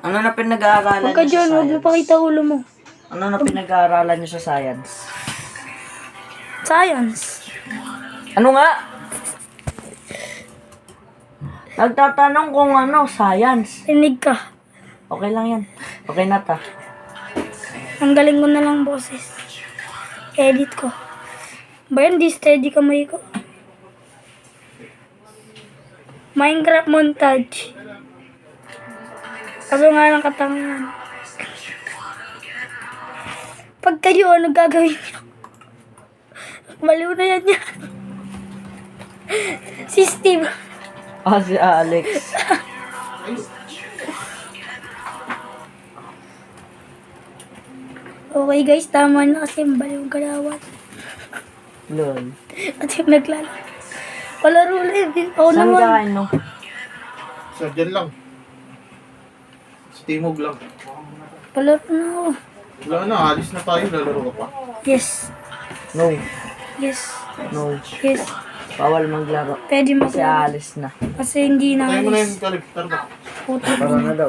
Ano na pinag-aaralan Huwag ka niyo dyan, sa huwag mo science? pakita ulo mo. Ano na pinag-aaralan niyo sa science? Science. Ano nga? Nagtatanong kung ano, science. Tinig ka. Okay lang yan. Okay na ta. Ang galing ko na lang boses. Edit ko. Ba yan, di steady kamay ko. Minecraft montage. Kaso nga lang katangian. Pag kayo, ano gagawin niyo? Baliw na yan niya. Si Steve. Ah, si Alex. Okay guys, tama na kasi baliw ang galawan. Lol. At yung naglala. Palaro ulit. Ako Saan naman. ka kain, no? Sa dyan lang. Sa timog lang. Palaro na ako. Wala na, alis na tayo. Lalaro ka pa. Yes. No. Yes. No. Yes. Bawal maglaro. Pwede Kasi maglaro. aalis na. Kasi hindi na Tayo mo na alis. yung kalip. Tara ba? Puto. Para na daw.